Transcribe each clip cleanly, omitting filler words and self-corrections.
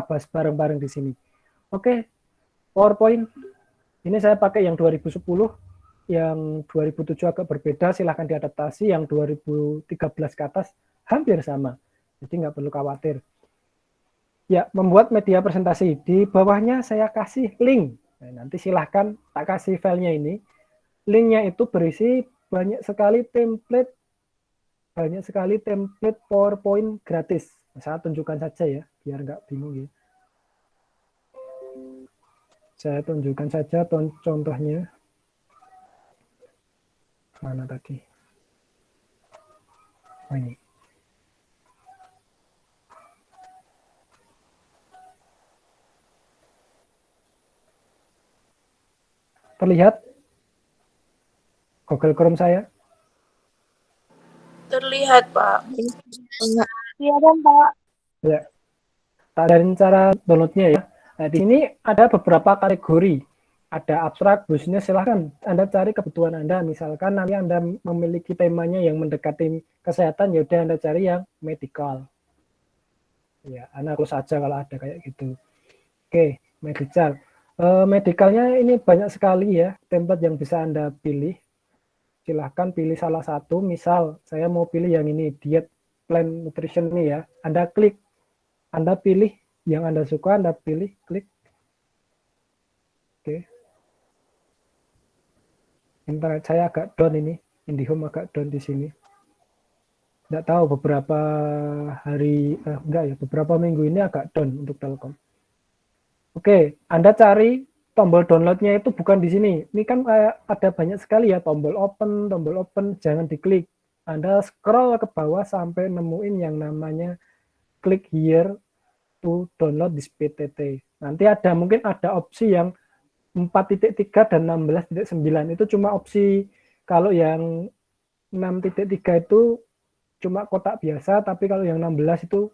bahas bareng-bareng di sini. Oke, PowerPoint. Ini saya pakai yang 2010, yang 2007 agak berbeda, silahkan diadaptasi. Yang 2013 ke atas hampir sama, jadi nggak perlu khawatir. Ya, membuat media presentasi. Di bawahnya saya kasih link. Nah, nanti silahkan tak kasih filenya ini. Linknya itu berisi banyak sekali template PowerPoint gratis. Saya tunjukkan saja ya, biar nggak bingung ya. Saya tunjukkan saja contohnya. Mana tadi? Oh, ini. Terlihat Google Chrome saya? Terlihat, Pak. Iya kan, Pak? Ya. Dari cara downloadnya ya. Nah, di sini ada beberapa kategori. Ada abstrak, bisnis, silahkan Anda cari kebutuhan Anda. Misalkan nanti Anda memiliki temanya yang mendekati kesehatan, ya udah Anda cari yang medical. Ya, Anda harus saja kalau ada kayak gitu. Oke, medical. Medicalnya ini banyak sekali ya template yang bisa Anda pilih. Silahkan pilih salah satu. Misal saya mau pilih yang ini, diet plan nutrition ini ya. Anda klik, Anda pilih yang Anda suka, Anda pilih, klik. Oke. Internet saya agak down ini, IndiHome agak down di sini. Nggak tahu beberapa hari, enggak ya, beberapa minggu ini agak down untuk Telkom. Oke, Anda cari tombol downloadnya itu bukan di sini. Ini kan ada banyak sekali ya, tombol open, jangan diklik. Anda scroll ke bawah sampai nemuin yang namanya click here to download this PTT. Nanti mungkin ada opsi yang 4.3 dan 16.9. Itu cuma opsi. Kalau yang 6.3 itu cuma kotak biasa, tapi kalau yang 16 itu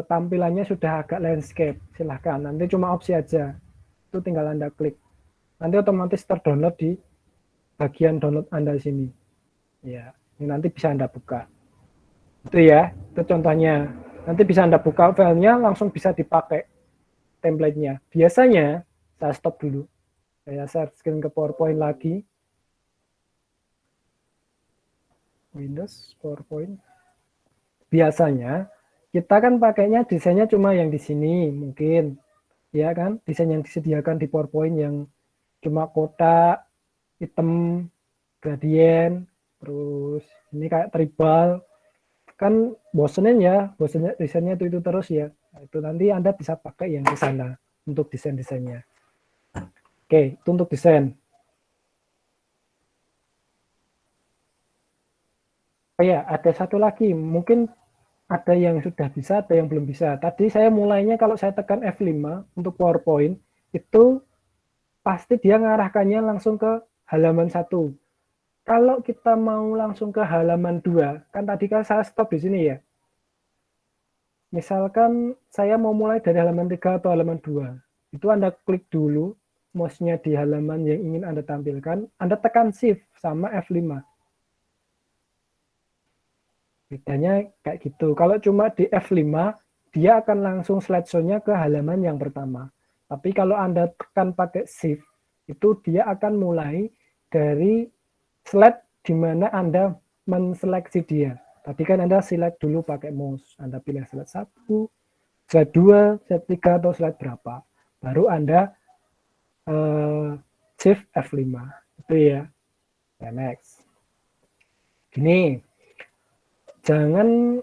tampilannya sudah agak landscape. Silahkan, nanti cuma opsi aja. Itu tinggal Anda klik. Nanti otomatis terdownload di bagian download Anda di sini. Ya, ini nanti bisa Anda buka. Itu ya, itu contohnya. Nanti bisa Anda buka filenya, langsung bisa dipakai template-nya. Biasanya, saya stop dulu. Saya share screen ke PowerPoint lagi. Windows, PowerPoint. Biasanya, kita kan pakainya desainnya cuma yang di sini, mungkin. Ya kan, desain yang disediakan di PowerPoint yang cuma kotak, hitam, gradien, terus ini kayak tribal. Kan bosenin ya, bosennya desainnya itu terus ya. Nah, itu nanti Anda bisa pakai yang di sana untuk desain-desainnya. Oke, itu untuk desain. Oh ya, ada satu lagi, mungkin ada yang sudah bisa, ada yang belum bisa. Tadi saya mulainya kalau saya tekan F5 untuk PowerPoint, itu pasti dia ngarahkannya langsung ke halaman 1. Kalau kita mau langsung ke halaman 2, kan tadi kan saya stop di sini ya. Misalkan saya mau mulai dari halaman 3 atau halaman 2, itu Anda klik dulu mouse-nya di halaman yang ingin Anda tampilkan, Anda tekan Shift sama F5. Bedanya kayak gitu. Kalau cuma di F5, dia akan langsung slideshow-nya ke halaman yang pertama. Tapi kalau Anda tekan pakai Shift, itu dia akan mulai dari slide di mana Anda menseleksi dia. Tadi kan Anda select dulu pakai mouse. Anda pilih slide 1, slide 2, slide 3, atau slide berapa. Baru Anda Shift F5. Itu ya. Ya, next. Gini. Jangan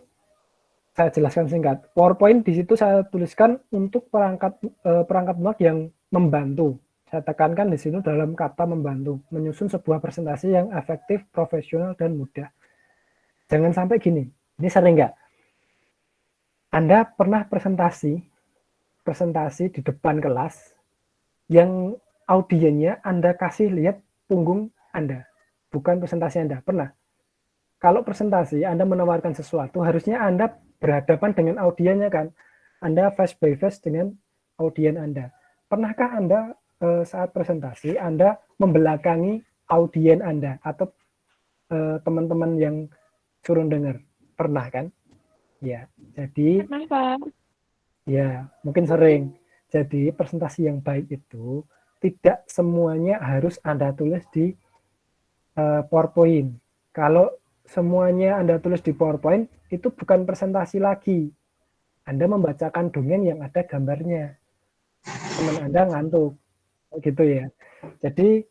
saya jelaskan singkat. PowerPoint di situ saya tuliskan untuk perangkat lunak yang membantu. Saya tekankan di sini dalam kata membantu, menyusun sebuah presentasi yang efektif, profesional, dan mudah. Jangan sampai gini, ini sering nggak? Anda pernah presentasi di depan kelas, yang audiennya Anda kasih lihat punggung Anda, bukan presentasi Anda. Pernah? Kalau presentasi Anda menawarkan sesuatu, harusnya Anda berhadapan dengan audiennya kan. Anda face by face dengan audien Anda. Pernahkah Anda saat presentasi Anda membelakangi audien Anda atau teman-teman yang suruh dengar? Pernah kan? Ya. Jadi Kenapa? Ya, mungkin sering. Jadi presentasi yang baik itu tidak semuanya harus Anda tulis di PowerPoint. Kalau semuanya Anda tulis di PowerPoint, itu bukan presentasi lagi. Anda membacakan dongeng yang ada gambarnya. Teman Anda ngantuk. Gitu ya. Jadi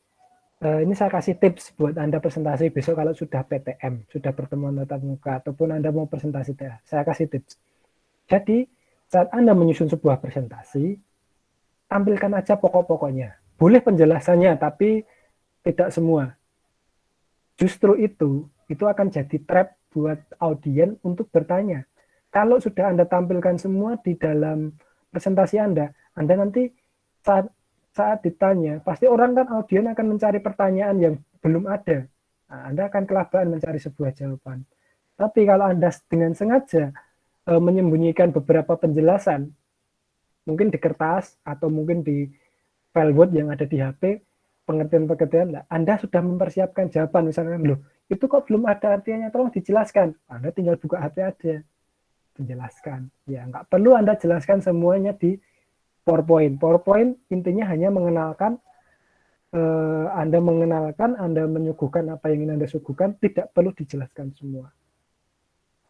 ini saya kasih tips buat Anda presentasi besok kalau sudah PTM, sudah pertemuan tatap muka, ataupun Anda mau presentasi TA. Saya kasih tips. Jadi, saat Anda menyusun sebuah presentasi, tampilkan aja pokok-pokoknya. Boleh penjelasannya, tapi tidak semua. Justru itu akan jadi trap buat audiens untuk bertanya. Kalau sudah Anda tampilkan semua di dalam presentasi Anda nanti saat ditanya, pasti orang kan audiens akan mencari pertanyaan yang belum ada. Nah, Anda akan kelabakan mencari sebuah jawaban. Tapi kalau Anda dengan sengaja menyembunyikan beberapa penjelasan, mungkin di kertas atau mungkin di file Word yang ada di HP, pengertian-pengertian, Anda sudah mempersiapkan jawaban, misalnya, loh, itu kok belum ada artinya, tolong dijelaskan. Anda tinggal buka HP aja, menjelaskan. Ya, nggak perlu Anda jelaskan semuanya di PowerPoint. PowerPoint intinya hanya mengenalkan, Anda menyuguhkan apa yang ingin Anda suguhkan, tidak perlu dijelaskan semua.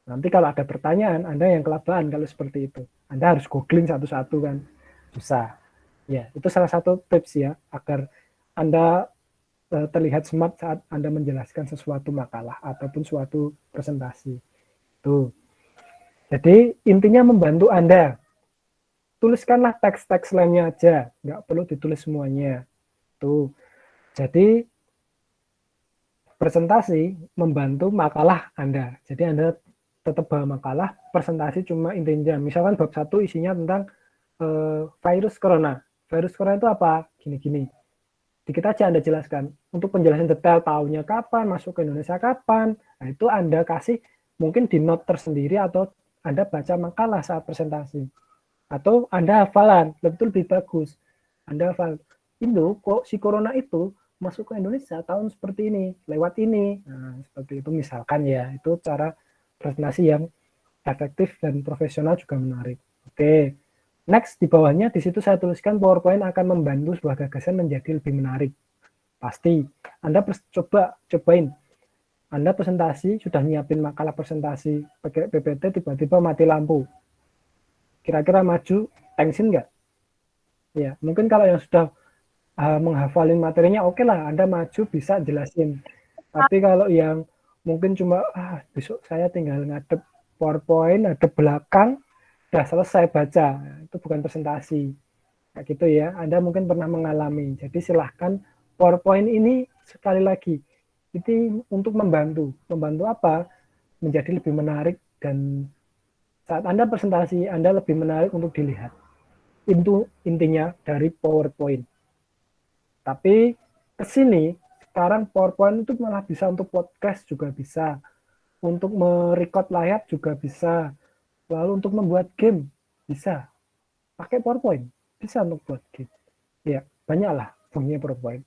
Nanti kalau ada pertanyaan, Anda yang kelabakan kalau seperti itu. Anda harus googling satu-satu kan. Susah. Ya, itu salah satu tips ya, agar Anda terlihat smart saat Anda menjelaskan sesuatu makalah ataupun suatu presentasi. Tuh. Jadi intinya membantu Anda. Tuliskanlah teks-teks lainnya aja, nggak perlu ditulis semuanya. Tuh. Jadi presentasi membantu makalah Anda. Jadi Anda tetap bawa makalah, presentasi cuma intinya. Misalkan bab 1 isinya tentang virus corona. Virus corona itu apa? Gini-gini. Dikit aja Anda jelaskan. Untuk penjelasan detail, tahunnya kapan, masuk ke Indonesia kapan, nah itu Anda kasih mungkin di note tersendiri atau Anda baca makalah saat presentasi. Atau Anda hafalan, lebih bagus. Anda hafal, Indo kok si corona itu masuk ke Indonesia tahun seperti ini, lewat ini. Nah, seperti itu misalkan ya, itu cara presentasi yang efektif dan profesional juga menarik. Oke, next di bawahnya di situ saya tuliskan PowerPoint akan membantu sebuah gagasan menjadi lebih menarik. Pasti Anda cobain. Anda presentasi sudah nyiapin makalah presentasi pakai PPT, tiba-tiba mati lampu. Kira-kira maju tensin nggak? Ya, mungkin kalau yang sudah menghafalin materinya oke lah, Anda maju bisa jelasin. Tapi kalau yang mungkin cuma besok saya tinggal ngadep PowerPoint, ngadep belakang, udah selesai baca, itu bukan presentasi. Kayak gitu ya, Anda mungkin pernah mengalami. Jadi silahkan PowerPoint ini sekali lagi, itu untuk membantu. Membantu apa? Menjadi lebih menarik dan saat Anda presentasi, Anda lebih menarik untuk dilihat. Itu intinya dari PowerPoint. Tapi kesini sekarang PowerPoint itu malah bisa untuk podcast juga bisa, untuk merecord layar juga bisa, lalu untuk membuat game bisa pakai PowerPoint, bisa untuk buat game. Ya, banyaklah fungsinya PowerPoint.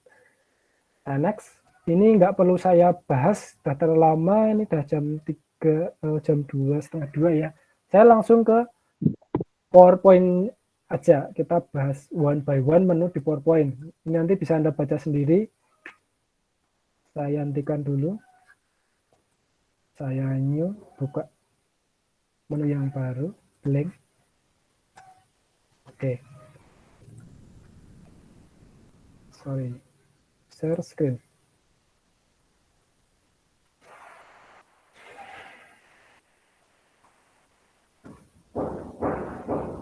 Nah, next, ini nggak perlu saya bahas, sudah terlalu lama, ini sudah jam 2, setengah 2 ya. Saya langsung ke PowerPoint aja, kita bahas one by one menu di PowerPoint. Ini nanti bisa Anda baca sendiri. Saya hentikan dulu. Saya new, buka menu yang baru, blank. Oke. Sorry. Share screen.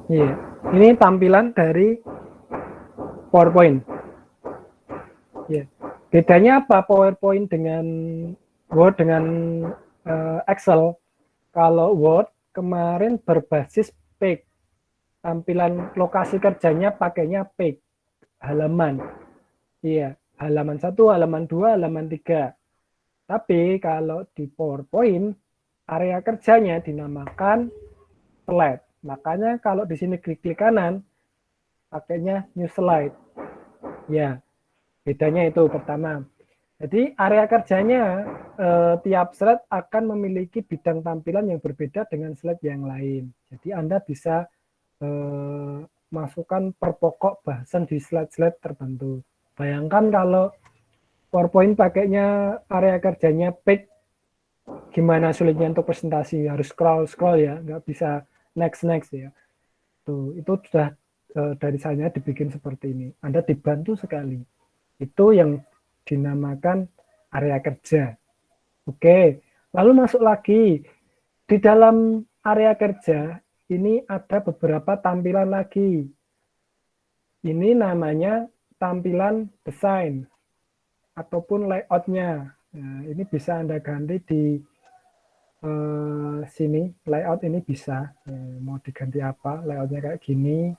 Iya, ini tampilan dari PowerPoint. Ya. Bedanya apa PowerPoint dengan Word dengan Excel? Kalau Word kemarin berbasis page, tampilan lokasi kerjanya pakainya page, halaman. Iya, halaman 1, halaman 2, halaman 3. Tapi kalau di PowerPoint, area kerjanya dinamakan slide. Makanya kalau di sini klik kanan, pakainya new slide. Ya, bedanya itu pertama. Jadi area kerjanya tiap slide akan memiliki bidang tampilan yang berbeda dengan slide yang lain. Jadi Anda bisa masukkan per pokok bahasan di slide-slide tertentu. Bayangkan kalau PowerPoint pakainya area kerjanya page, gimana sulitnya untuk presentasi, harus scroll ya, nggak bisa next ya. Tuh, itu sudah dari saya dibikin seperti ini. Anda dibantu sekali. Itu yang dinamakan area kerja. Oke, lalu masuk lagi di dalam area kerja ini ada beberapa tampilan lagi. Ini namanya tampilan desain ataupun layoutnya. Nah, ini bisa Anda ganti di sini. Layout ini bisa. Mau diganti apa? Layoutnya kayak gini.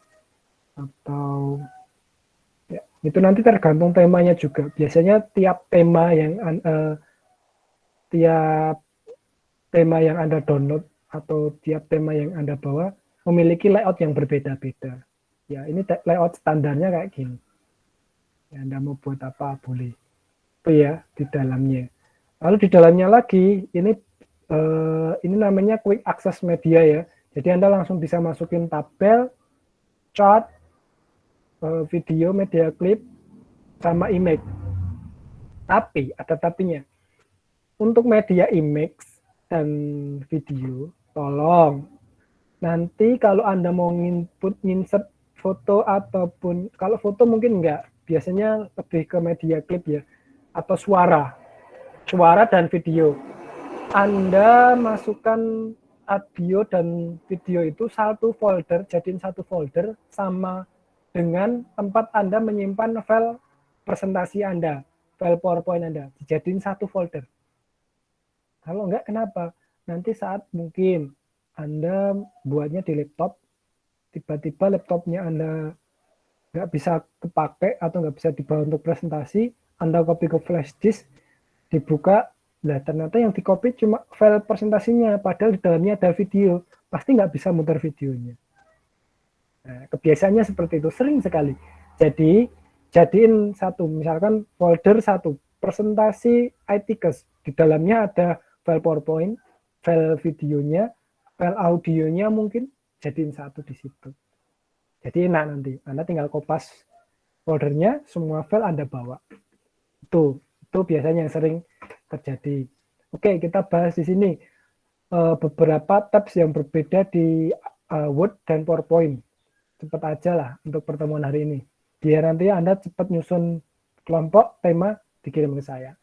Atau ya, itu nanti tergantung temanya juga. Biasanya tiap tema yang Anda download atau tiap tema yang Anda bawa memiliki layout yang berbeda-beda. Ya, ini layout standarnya kayak gini. Ya, Anda mau buat apa boleh. Itu ya di dalamnya. Lalu di dalamnya lagi ini namanya quick access media ya. Jadi Anda langsung bisa masukin tabel, chart, video, media klip, sama image. Tapi ada tapinya. Untuk media image dan video, tolong nanti kalau Anda mau insert foto ataupun kalau foto mungkin enggak, biasanya lebih ke media klip ya, atau suara dan video. Anda masukkan audio dan video itu satu folder, jadiin satu folder sama dengan tempat Anda menyimpan file presentasi Anda, file PowerPoint Anda, dijadiin satu folder. Kalau enggak, kenapa? Nanti saat mungkin Anda buatnya di laptop, tiba-tiba laptopnya Anda nggak bisa kepake atau nggak bisa dibawa untuk presentasi, Anda copy ke flash disk, dibuka, nah ternyata yang di copy cuma file presentasinya, padahal di dalamnya ada video, pasti nggak bisa muter videonya. Nah, kebiasaannya seperti itu, sering sekali. Jadi, jadiin satu, misalkan folder satu, presentasi ITKes, di dalamnya ada file PowerPoint, file videonya, file audionya mungkin, jadiin satu di situ. Jadi enak nanti, Anda tinggal kopas foldernya, semua file Anda bawa. Itu biasanya yang sering terjadi. Oke, kita bahas di sini beberapa tabs yang berbeda di Word dan PowerPoint. Cepat aja lah untuk pertemuan hari ini. Biar nanti Anda cepat nyusun kelompok, tema, dikirim ke saya.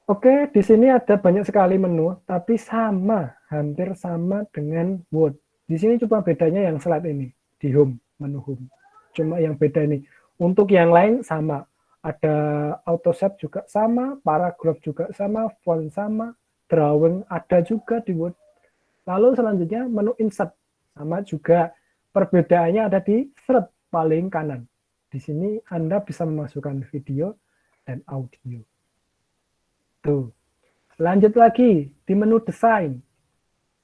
Oke, di sini ada banyak sekali menu, tapi hampir sama dengan Word. Di sini cuma bedanya yang slide ini, di home, menu home. Cuma yang beda ini. Untuk yang lain sama. Ada auto set juga sama, paragraf juga sama, font sama, drawing ada juga di Word. Lalu selanjutnya menu insert, sama juga. Perbedaannya ada di thread paling kanan. Di sini Anda bisa memasukkan video dan audio. Tuh. Lanjut lagi di menu desain.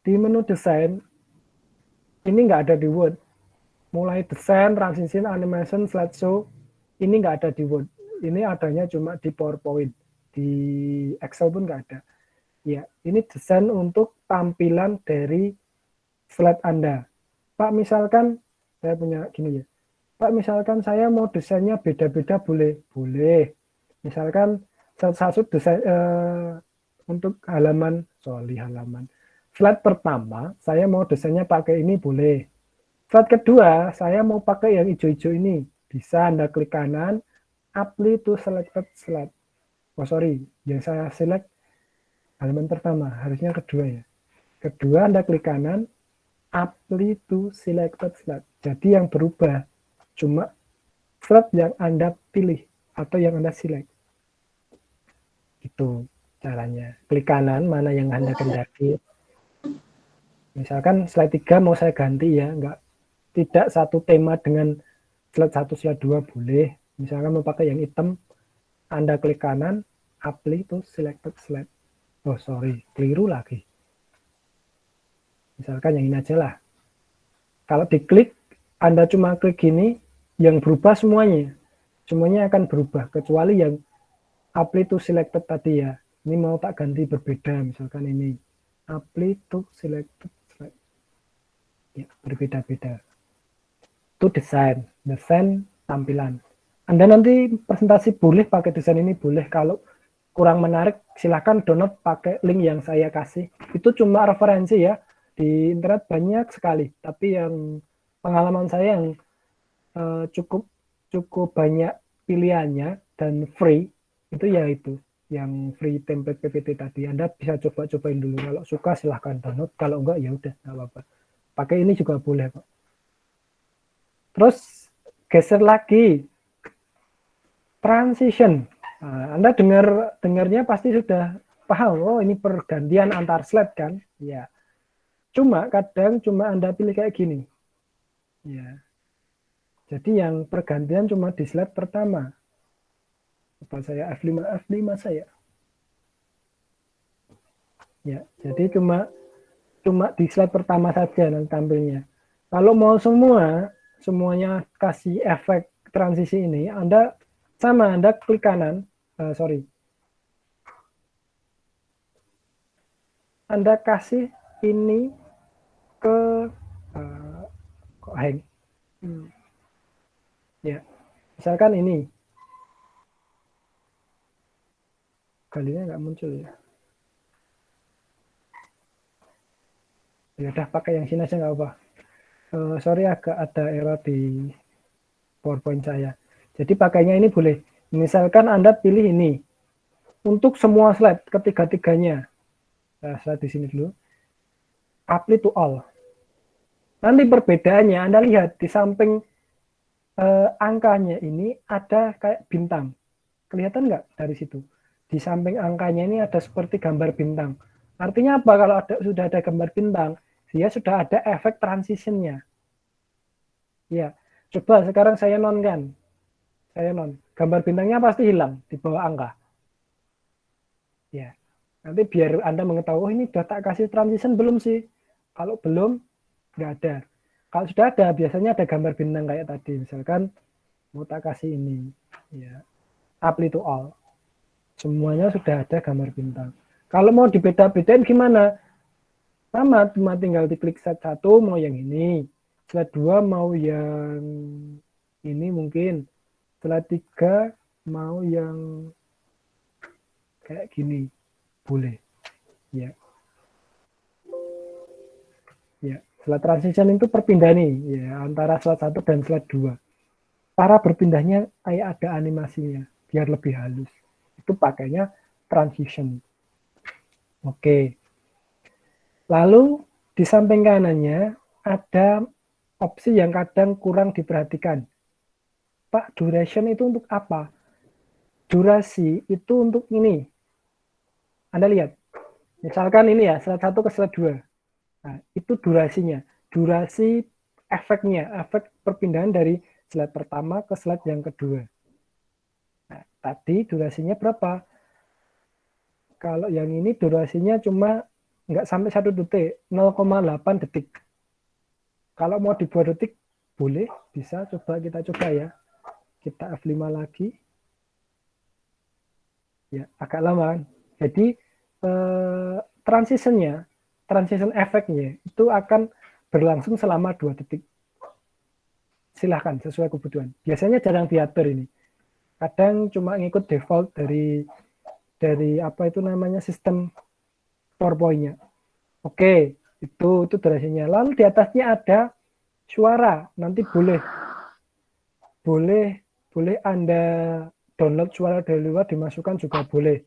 Di menu desain ini nggak ada di Word. Mulai desain, transition, animation, slideshow ini nggak ada di Word. Ini adanya cuma di PowerPoint. Di Excel pun nggak ada. Ya, ini desain untuk tampilan dari slide Anda. Pak, misalkan saya punya gini ya. Pak, misalkan saya mau desainnya beda-beda boleh? Boleh. Misalkan satu desain untuk halaman. Slide pertama, saya mau desainnya pakai ini boleh. Slide kedua, saya mau pakai yang hijau-hijau ini. Bisa Anda klik kanan, apply to selected slide. Oh sorry, yang saya select halaman pertama, harusnya kedua ya. Kedua Anda klik kanan, apply to selected slide. Jadi yang berubah cuma slide yang Anda pilih atau yang Anda select. Itu caranya. Klik kanan mana yang Anda kendaki. Misalkan slide 3 mau saya ganti ya, tidak satu tema dengan slide 1, slide 2 boleh. Misalkan mau pakai yang hitam, Anda klik kanan, apply to selected slide. Oh sorry, keliru lagi. Misalkan yang ini aja lah. Kalau diklik, Anda cuma klik gini, yang berubah semuanya. Semuanya akan berubah, kecuali yang apply to selected tadi ya. Ini mau tak ganti berbeda, misalkan ini. Apply to selected slide. Ya, berbeda-beda. Itu desain tampilan. Anda nanti presentasi boleh pakai desain ini, boleh. Kalau kurang menarik, silahkan download pakai link yang saya kasih. Itu cuma referensi ya, di internet banyak sekali. Tapi yang pengalaman saya yang cukup banyak pilihannya dan free, itu ya itu, yang free template PPT tadi. Anda bisa coba-cobain dulu. Kalau suka silahkan download, kalau enggak ya udah, nggak apa-apa. Pakai ini juga boleh kok. Terus geser lagi, transition. Nah, Anda dengarnya pasti sudah paham, oh ini pergantian antar slide kan? Ya. Cuma kadang cuma Anda pilih kayak gini. Ya. Jadi yang pergantian cuma di slide pertama. Apa saya F5 saya. Ya, jadi cuma di slide pertama saja nanti tampilnya. Kalau mau semuanya kasih efek transisi ini, Anda klik kanan, Anda kasih ini ke kok hang. Ya, misalkan ini. Kalinya nggak muncul ya. Ya udah pakai yang sini aja nggak apa. Sorry agak ada error di PowerPoint saya. Jadi pakainya ini boleh. Misalkan Anda pilih ini untuk semua slide ketiga-tiganya. Nah, slide di sini dulu. Apply to all. Nanti perbedaannya Anda lihat di samping angkanya ini ada kayak bintang. Kelihatan nggak dari situ? Di samping angkanya ini ada seperti gambar bintang. Artinya apa kalau sudah ada gambar bintang? Dia sudah ada efek transitionnya. Ya, coba sekarang saya nonkan. Gambar bintangnya pasti hilang di bawah angka. Ya, nanti biar Anda mengetahui, oh, ini sudah tak kasih transition belum sih? Kalau belum, nggak ada. Kalau sudah ada, biasanya ada gambar bintang kayak tadi. Misalkan mau tak kasih ini. Ya, apply to all. Semuanya sudah ada gambar bintang. Kalau mau dibeda-bedain gimana? Sama, cuma tinggal diklik slide 1 mau yang ini. Slide 2 mau yang ini mungkin. Slide 3 mau yang kayak gini. Boleh. Ya. Ya, slide transition itu perpindahan nih, ya, antara slide 1 dan slide 2. Cara berpindahnya kayak ada animasinya, biar lebih halus. Itu pakainya transition. Oke. Lalu di samping kanannya ada opsi yang kadang kurang diperhatikan. Pak, duration itu untuk apa? Durasi itu untuk ini. Anda lihat. Misalkan ini ya, slide 1 ke slide 2. Nah, itu durasinya. Durasi efeknya, efek perpindahan dari slide pertama ke slide yang kedua. Nah, tadi durasinya berapa? Kalau yang ini durasinya cuma nggak sampai 1 detik, 0,8 detik. Kalau mau dibuat detik, boleh, bisa, kita coba ya. Kita F5 lagi. Ya, agak lama kan? Jadi, transition efeknya itu akan berlangsung selama 2 detik. Silahkan, sesuai kebutuhan. Biasanya jarang diatur ini. Kadang cuma ngikut default dari apa itu namanya sistem PowerPoint-nya. Oke, itu durasinya. Lalu di atasnya ada suara. Nanti boleh Anda download suara dari luar dimasukkan juga boleh.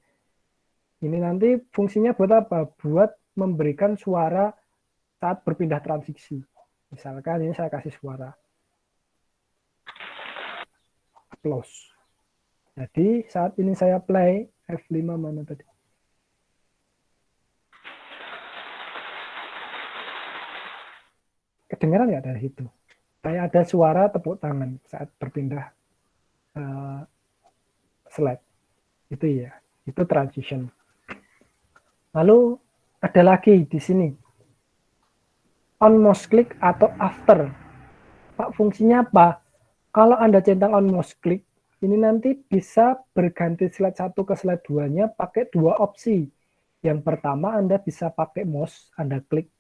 Ini nanti fungsinya buat apa? Buat memberikan suara saat berpindah transisi. Misalkan ini saya kasih suara. Applause. Jadi saat ini saya play F5 mana tadi? Kedengaran nggak dari situ? Kayak ada suara tepuk tangan saat berpindah slide. Itu ya, itu transition. Lalu ada lagi di sini. On mouse click atau after. Pak, fungsinya apa? Kalau Anda centang on mouse click, ini nanti bisa berganti slide 1 ke slide 2-nya pakai 2 opsi. Yang pertama Anda bisa pakai mouse, Anda klik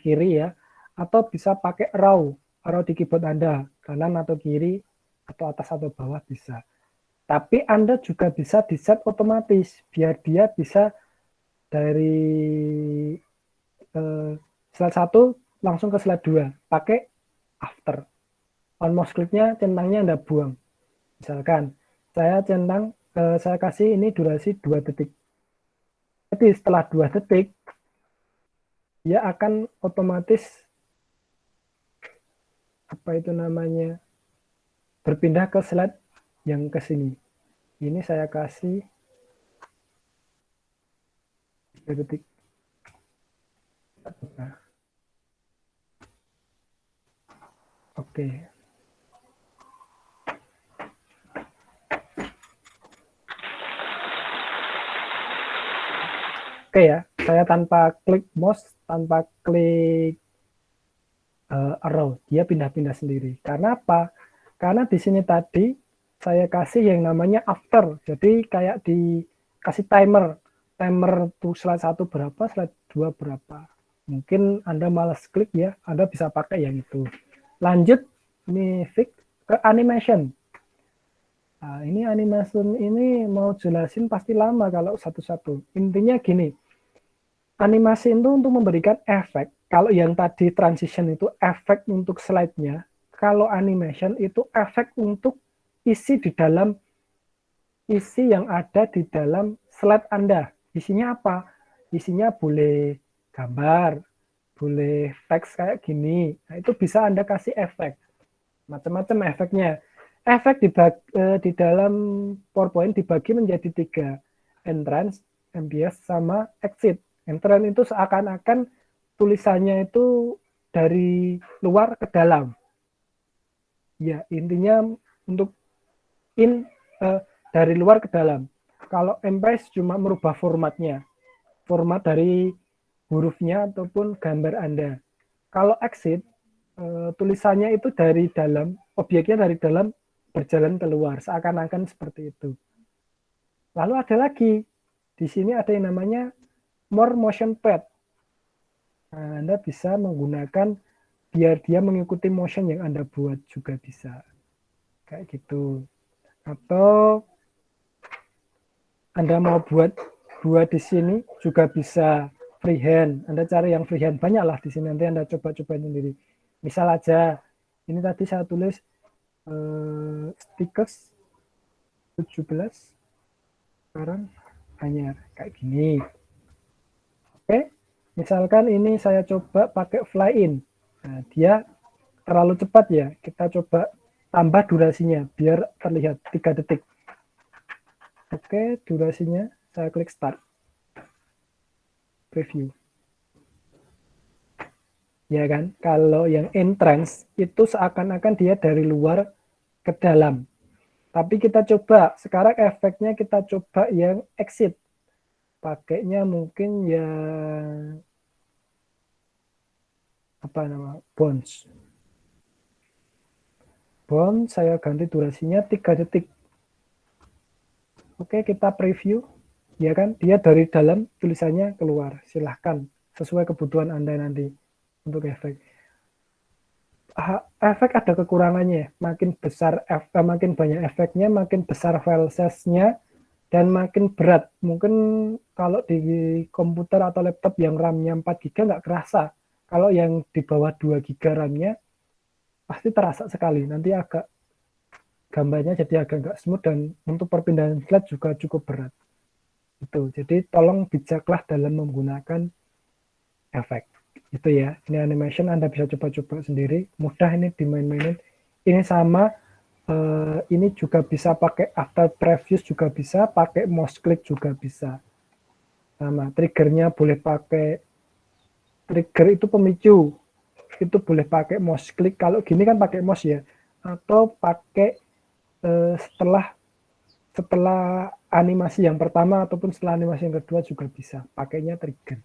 kiri ya, atau bisa pakai arrow di keyboard Anda, kanan atau kiri, atau atas atau bawah bisa. Tapi Anda juga bisa di set otomatis, biar dia bisa dari slide 1 langsung ke slide 2, pakai after. On mouse kliknya, centangnya Anda buang. Misalkan, saya kasih ini durasi 2 detik. Jadi setelah 2 detik, dia akan otomatis berpindah ke slide yang ke sini. Ini saya kasih 2 detik. Oke. Oke ya, saya tanpa klik mouse, tanpa klik arrow, dia pindah-pindah sendiri. Karena apa? Karena di sini tadi saya kasih yang namanya after. Jadi kayak dikasih timer tuh slide 1 berapa, slide 2 berapa. Mungkin Anda malas klik ya, Anda bisa pakai yang itu. Lanjut, ini fix ke animation. Nah, ini animation ini mau jelasin pasti lama kalau satu-satu. Intinya gini, animasi itu untuk memberikan efek. Kalau yang tadi transition itu efek untuk slide-nya, kalau animation itu efek untuk isi yang ada di dalam slide Anda. Isinya apa? Isinya boleh gambar, boleh teks kayak gini. Nah, itu bisa Anda kasih efek. Macam-macam efeknya. Efek di dalam PowerPoint dibagi menjadi 3. Entrance, MBS, sama exit. Entrance itu seakan-akan tulisannya itu dari luar ke dalam. Ya, intinya untuk dari luar ke dalam. Kalau MBS cuma merubah formatnya. Format dari hurufnya ataupun gambar Anda. Kalau exit, tulisannya itu dari dalam, objeknya dari dalam berjalan keluar, seakan-akan seperti itu. Lalu ada lagi, di sini ada yang namanya more motion pad. Nah, Anda bisa menggunakan biar dia mengikuti motion yang Anda buat juga bisa. Kayak gitu. Atau Anda mau buat di sini juga bisa freehand. Anda cari yang freehand, banyak lah di sini, nanti Anda coba-coba sendiri. Misal aja, ini tadi saya tulis stickers 17, sekarang hanya kayak gini. Oke, misalkan ini saya coba pakai fly in. Nah, dia terlalu cepat ya, kita coba tambah durasinya biar terlihat 3 detik. Oke, durasinya saya klik start. Preview. Ya kan, kalau yang entrance itu seakan-akan dia dari luar ke dalam. Tapi kita coba, sekarang efeknya kita coba yang exit. Pakainya mungkin yang bounce. Bounce saya ganti durasinya 3 detik. Oke, kita preview. Ya kan, dia dari dalam tulisannya keluar. Silahkan, sesuai kebutuhan Anda nanti untuk efek. Efek ada kekurangannya. Makin banyak efeknya, makin besar file size-nya, dan makin berat. Mungkin kalau di komputer atau laptop yang RAM-nya 4 GB nggak kerasa. Kalau yang di bawah 2 GB RAM-nya pasti terasa sekali. Nanti gambarnya jadi agak nggak smooth, dan untuk perpindahan slide juga cukup berat. Itu. Jadi tolong bijaklah dalam menggunakan efek. Itu ya. Ini animation Anda bisa coba-coba sendiri. Mudah ini dimain-mainin. Ini sama. Ini juga bisa pakai after previews juga bisa, pakai mouse click juga bisa. Sama, triggernya boleh pakai, trigger itu pemicu, itu boleh pakai mouse click. Kalau gini kan pakai mouse ya, atau pakai setelah animasi yang pertama ataupun setelah animasi yang kedua juga bisa, pakainya trigger.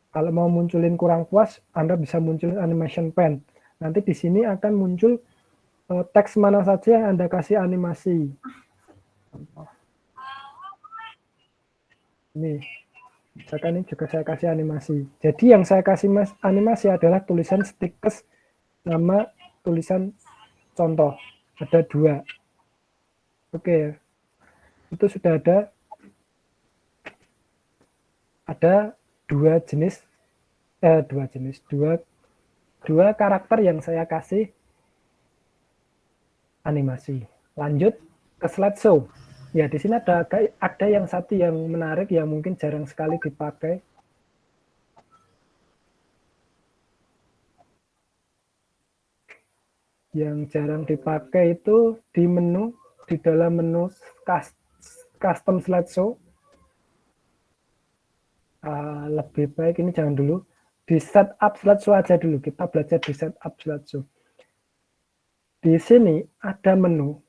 Kalau mau munculin kurang puas, Anda bisa munculin animation pen. Nanti di sini akan muncul teks mana saja yang Anda kasih animasi. Ini Misalkan ini juga saya kasih animasi. Jadi yang saya kasih animasi adalah tulisan stickers sama tulisan contoh. Ada 2. Oke, itu sudah ada 2 jenis, dua karakter yang saya kasih animasi. Lanjut ke slideshow. Ya, di sini ada yang satu yang menarik yang mungkin jarang sekali dipakai. Yang jarang dipakai itu di dalam menu custom slideshow. Lebih baik ini jangan dulu. Di setup slideshow aja dulu. Kita belajar di setup slideshow. Di sini ada menu.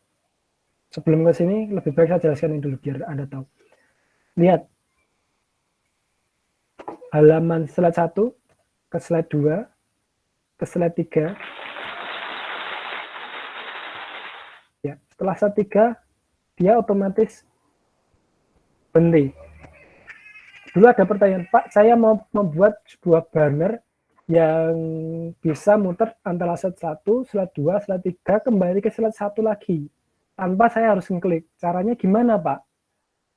Sebelum ke sini, lebih baik saya jelaskan ini dulu biar Anda tahu. Lihat. Halaman slide 1 ke slide 2 ke slide 3. Ya, setelah slide 3 dia otomatis berhenti. Dulu ada pertanyaan, Pak, saya mau membuat sebuah banner yang bisa muter antara slide 1, slide 2, slide 3 kembali ke slide 1 lagi. Tanpa saya harus ngeklik. Caranya gimana, Pak?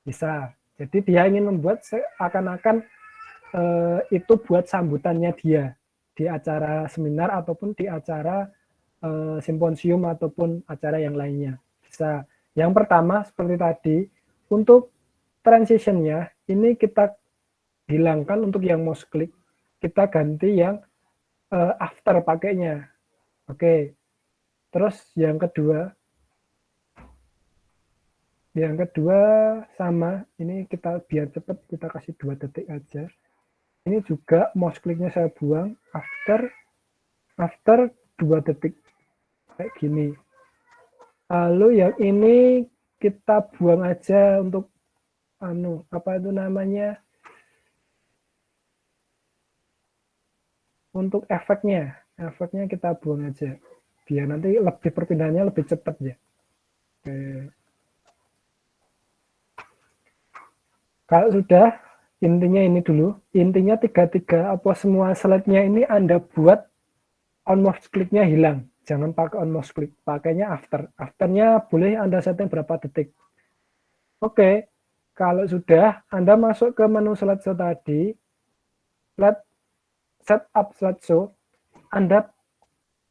Bisa. Jadi dia ingin membuat seakan-akan itu buat sambutannya dia di acara seminar ataupun di acara simposium ataupun acara yang lainnya. Bisa. Yang pertama seperti tadi, untuk transitionnya ini kita hilangkan untuk yang mouse click, kita ganti yang after pakainya. Oke. Terus yang kedua sama, ini kita biar cepat kita kasih 2 detik aja. Ini juga mouse clicknya saya buang after 2 detik kayak gini. Lalu yang ini kita buang aja untuk apa itu namanya, untuk efeknya kita buang aja biar nanti lebih perpindahannya lebih cepat ya. Oke. Kalau sudah, intinya ini dulu, intinya tiga apa semua slide-nya ini Anda buat on mouse click-nya hilang. Jangan pakai on mouse click, pakainya after. After-nya boleh Anda setting berapa detik. Oke, kalau sudah Anda masuk ke menu slideshow tadi, setup slideshow, Anda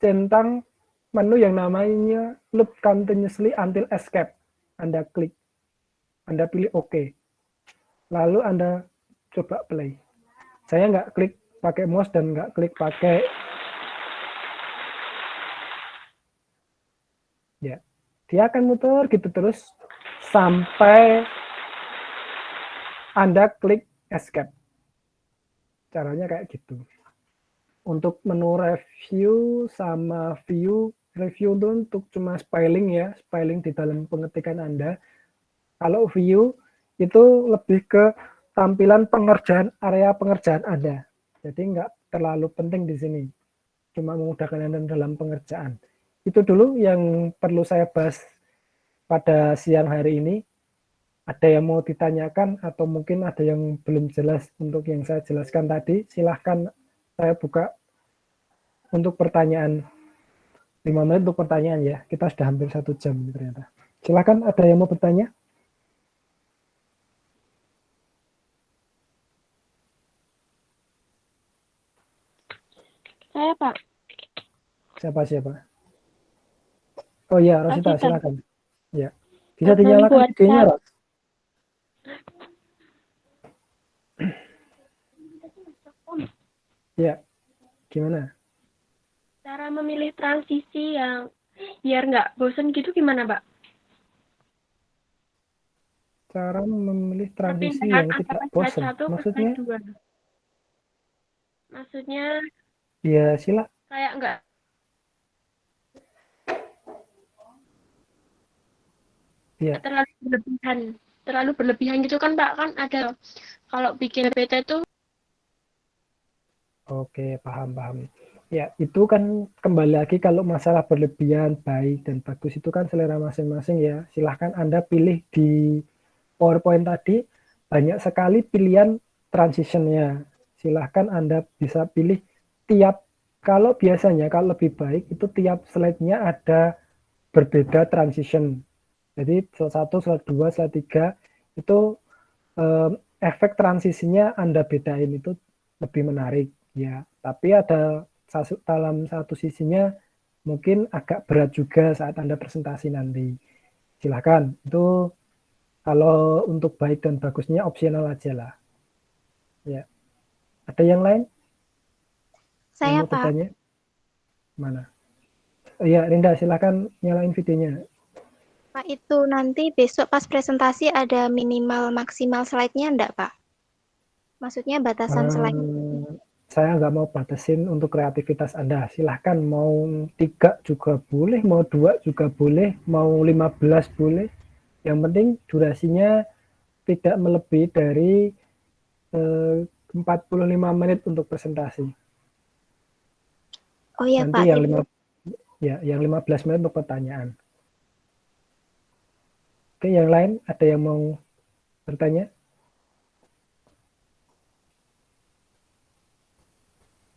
centang menu yang namanya loop continuously until escape. Anda klik, Anda pilih OK. Lalu Anda coba play. Saya nggak klik pakai mouse dan nggak klik pakai, ya, dia akan muter gitu terus sampai Anda klik escape. Caranya kayak gitu. Untuk menu review sama view itu untuk cuma spelling ya, spelling di dalam pengetikan Anda. Kalau view itu lebih ke tampilan area pengerjaan Anda. Jadi nggak terlalu penting di sini. Cuma memudahkan Anda dalam pengerjaan. Itu dulu yang perlu saya bahas pada siang hari ini. Ada yang mau ditanyakan atau mungkin ada yang belum jelas untuk yang saya jelaskan tadi, silahkan saya buka untuk pertanyaan. 5 menit untuk pertanyaan ya. Kita sudah hampir 1 jam ternyata. Silahkan, ada yang mau bertanya? Saya, Pak. Siapa? Oh iya, Rosita, Rosita. silakan. Ya. Bisa dinyalakan Buat IG-nya, Ros? Ya. Gimana? cara memilih transisi yang biar nggak bosan gitu gimana, Pak? Cara memilih transisi Perpindahan yang antara tidak slide bosan. 1 ke Maksudnya? slide 2. Maksudnya Ya, silakan. kayak nggak Ya. terlalu berlebihan gitu kan, Pak? Kan ada kalau bikin PT itu. Oke, paham. Ya, itu kan kembali lagi kalau masalah berlebihan, baik dan bagus itu kan selera masing-masing ya. Silahkan Anda pilih di PowerPoint tadi, banyak sekali pilihan transitionnya. Silahkan Anda bisa pilih kalau biasanya kalau lebih baik itu tiap slide-nya ada berbeda transition. Jadi slide 1, slide 2, slide 3 itu efek transisinya Anda bedain itu lebih menarik ya. Tapi ada dalam satu sisinya mungkin agak berat juga saat Anda presentasi nanti. Silahkan, itu kalau untuk baik dan bagusnya opsional aja lah. Ya. Ada yang lain? Yang Saya, mau Pak. bertanya? Mana? Oh, ya, Rinda, silahkan nyalain videonya. Pak, itu nanti besok pas presentasi ada minimal maksimal slide-nya enggak, Pak? Maksudnya batasan slide. Saya nggak mau batasin untuk kreativitas Anda. Silahkan mau 3 juga boleh, mau 2 juga boleh, mau 15 boleh. Yang penting durasinya tidak melebihi dari 45 menit untuk presentasi. Oh iya, Nanti Pak. yang 15 menit untuk pertanyaan. Oke, yang lain ada yang mau bertanya?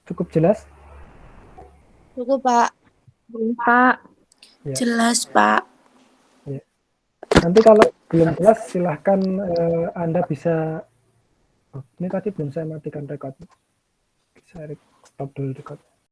Cukup jelas? Cukup, Pak. Pak. Ya. Jelas, Pak. Ya. Nanti kalau belum jelas silahkan Anda bisa ini tadi belum saya matikan record. Saya stop dulu record.